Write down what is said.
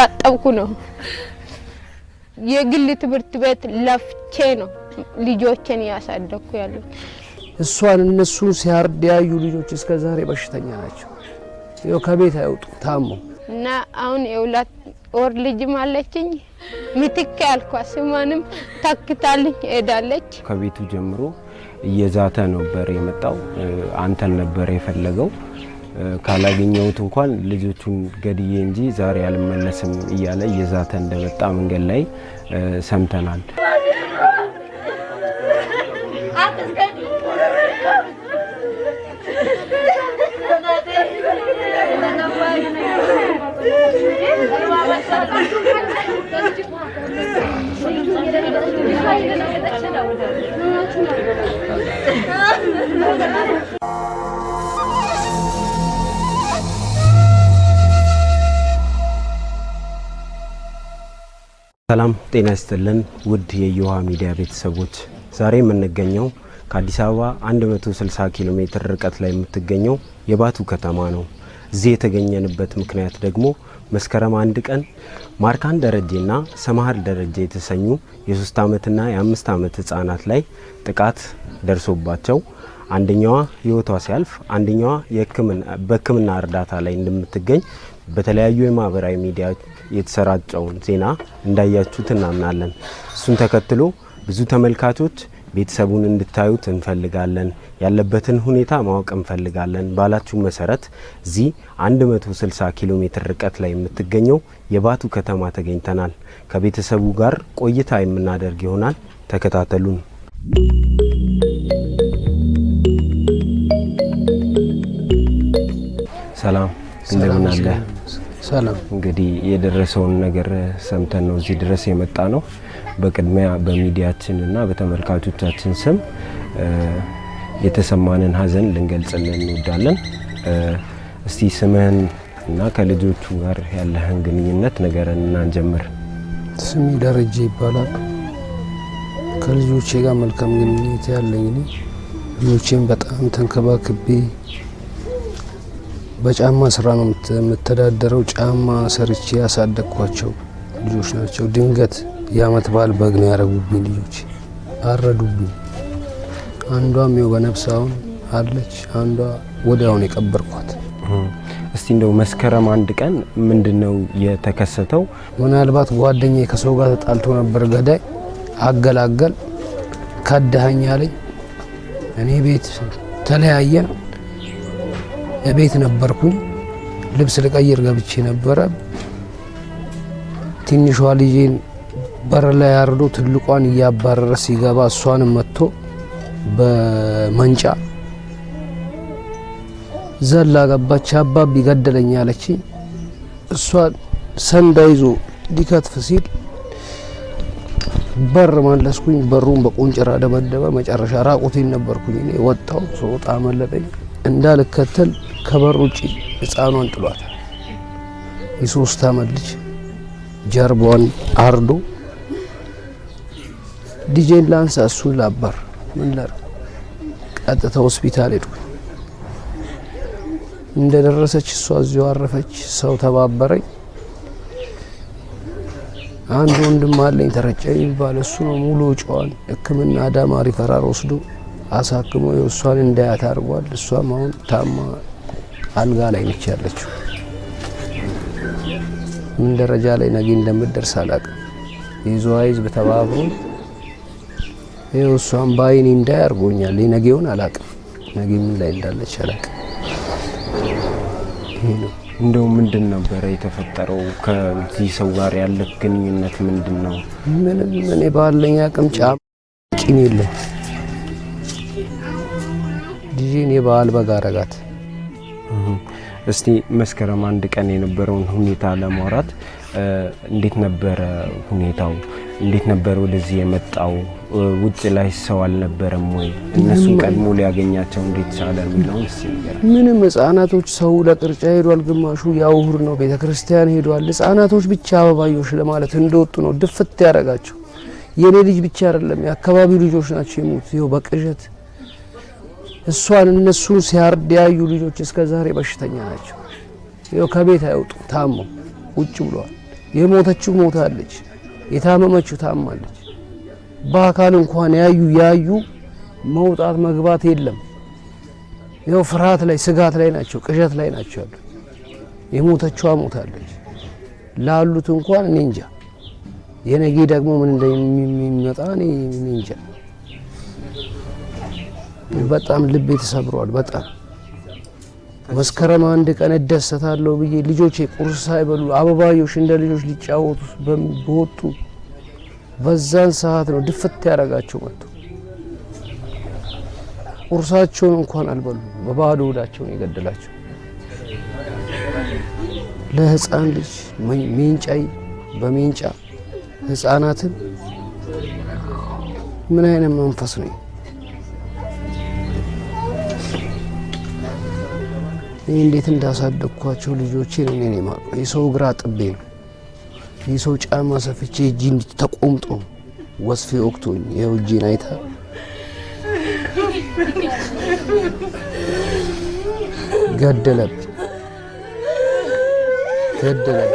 እየተቃጠብኩ ነው የግል ትምህርት ቤት ለፍቼ ነው ልጆችን ያሳደኩ ያሉት እሷን እነሱን ሲያርድ ያዩ ልጆች እስከ ዛሬ በሽተኛ ናቸው ይው ከቤት አይወጡ ታሞ እና አሁን የውላት ወር ልጅ ማለችኝ ምትክ ያልኳት ስማንም ታክታልኝ ሄዳለች ከቤቱ ጀምሮ እየዛተ ነበር የመጣው አንተን ነበር የፈለገው ካላገኘውት እንኳን ልጆቹን ገድዬ እንጂ ዛሬ አልመለስም እያለ እየዛተ እንደመጣ መንገድ ላይ ሰምተናል ሰላም ጤና ይስጥልን ውድ የዮሃ ሚዲያ ቤተሰቦች ዛሬ የምንገኘው ከአዲስ አበባ 160 ኪሎ ሜትር ርቀት ላይ የምትገኘው የባቱ ከተማ ነው እዚህ የተገኘንበት ምክንያት ደግሞ መስከረም 1 ቀን ማርካን ደረጀና ሰማሃል ደረጀ የተሰኙ የ3 አመትና የ5 አመት ህፃናት ላይ ጥቃት ደርሶባቸው አንደኛዋ ህይወቷ ሲያልፍ አንደኛዋ በህክምና እርዳታ ላይ እንደምትገኝ በተለያዩ የማህበራዊ ሚዲያ የተሰራጨውን ዜና እንዳያችሁት እናምናለን እሱን ተከትሎ ብዙ ተመልካቾች ቤተሰቡን እንድታዩት እንፈልጋለን ያለበትን ሁኔታ ማወቅ እንፈልጋለን ባላችሁ መሰረት እዚህ 160 ኪሎ ሜትር ርቀት ላይ የምትገኘው የባቱ ከተማ ተገኝተናል ከቤተሰቡ ጋር ቆይታ የምናደርግ ይሆናል ተከታተሉን ሰላም እንደምን አለ ሰላም እንግዲህ የደረሰውን ነገር ሰምተን ነው እዚህ ድረስ የመጣ ነው በቅድሚያ በሚዲያችንና በተመልካቾቻችን ስም የተሰማንን ሀዘን ልንገልጽልን እንወዳለን እስቲ ስምህን እና ከልጆቹ ጋር ያለህን ግንኙነት ነገርና እንጀምር ስሜ ደረጀ ይባላል ከልጆቼ ጋር መልካም ግንኙነት ያለኝ ነኝ ልጆቼን በጣም ተንከባክቤ በጫማ ስራ ነው የምተዳደረው ጫማ ሰርቼ ያሳደግኳቸው ልጆች ናቸው ድንገት ያመት ባል በግ ነው ያረጉብኝ ልጆች አረዱብኝ አንዷም ነው በነፍሳውን አለች አንዷ ወዲያውን የቀበርኳት እስቲ እንደው መስከረም 1 ቀን ምንድነው የተከሰተው ምናልባት ጓደኛዬ ከሰው ጋር ተጣልቶ ነበር ገዳይ አገላገል ከዳኸኝ አለኝ እኔ ቤት ተለያየን ቤት ነበርኩኝ ልብስ ልቀይር ገብቼ ነበር ትንሿ ልጄን በር ላይ አርዶ ትልቋን ያባረረ ሲገባ እሷንም መጥቶ በመንጫ ዘላ ገባች አባቢ ገደለኝ አለች እሷ ሰንዳይዞ ሊከትፍ ሲል በር ማለስኩኝ በሩን በቁንጭራ ደበደበ መጨረሻ ራቁቴን ነበርኩኝ እኔ ወጣው ሶጣ መለጠኝ እንዳልከተል ከበር ውጪ ህፃኗን ጥሏት የ3 አመት ልጅ ጀርባዋን አርዶ ዲጄን ላንሳ እሱን ላበር ምን ላድርግ ቀጥታ ሆስፒታል ሄድኩ እንደደረሰች እሷ እዚሁ አረፈች ሰው ተባበረኝ አንድ ወንድም አለኝ ተረጨኝ ይባል እሱ ነው ሙሉ ጫዋን ህክምና አዳማ ሪፈራል ወስዶ አሳክሞ የሷን እንዳያት አርጓል እሷም አሁን ታማ አልጋ ላይ ነች ያለችው ምን ደረጃ ላይ ነገ እንደምትደርስ አላውቅም ይዟይዝ በተባብሮ እሷም ባይኔ እንዳያርጎኛል ነገውን አላውቅም ነገ ምን ላይ እንዳለች አላውቅም እንደው ምንድን ነበር የተፈጠረው ከዚህ ሰው ጋር ያለ ግንኙነት ምንድነው ምንም እኔ ባለኛ አቅም ጫቂን የለም ዲጄን የባል በጋራጋት እስቲ መስከረም 1 ቀን የነበረውን ሁኔታ ለማውራት እንዴት ነበር ሁኔታው እንዴት ነበር ወደዚህ የመጣው ውጭ ላይ ሰው አልነበረም ወይ እነሱ ቀድሞ ሊያገኛቸው እንዴት ቻለ የሚለው ሲነገር ምንም ህፃናቶች ሰው ለቅርጫ ሄዷል ግማሹ ያውሁር ነው ቤተክርስቲያን ሄዷል ህፃናቶች ብቻ አበባዮሽ ለማለት እንደወጡ ነው ድፍት ያረጋቸው የኔ ልጅ ብቻ አይደለም የአካባቢው ልጆች ናቸው የሞት ይው በቅዠት እሷን እነሱን ሲያርድ ያዩ ልጆች እስከ ዛሬ በሽተኛ ናቸው ይው ከቤት አይወጡ ታሞ ውጭ ብለዋል የሞተችው ሞታለች፣ የታመመችው ታማለች። በአካል እንኳን ያዩ መውጣት መግባት የለም። ያው ፍርሃት ላይ ስጋት ላይ ናቸው፣ ቅዠት ላይ ናቸው ያሉት። የሞተችዋ ሞታለች። ላሉት እንኳን እኔ እንጃ፣ የነገ ደግሞ ምን እንደሚመጣ እኔ እንጃ። በጣም ልቤ ተሰብሯል። በጣም መስከረም 1 ቀን እደሰታለሁ ብዬ ልጆቼ ቁርስ ሳይበሉ አበባዮሽ እንደ ልጆች ሊጫወቱ በወጡ በዛን ሰዓት ነው ድፍት ያደረጋቸው መጥቶ ቁርሳቸውን እንኳን አልበሉ፣ በባዶ ሆዳቸው ነው የገደላቸው። ለህፃን ልጅ ሜንጫይ በሜንጫ ህፃናትን ምን አይነት መንፈስ ነው? እኔ እንዴት እንዳሳደግኳቸው ልጆቼን እኔ ነኝ የማውቀው። የሰው ግራ ጥቤ ነው፣ የሰው ጫማ ሰፍቼ እጄ እንዲህ ተቆምጦ ወስፌ ወቅቶኝ ይኸው እጄን አይታ ገደለብኝ። ገደለ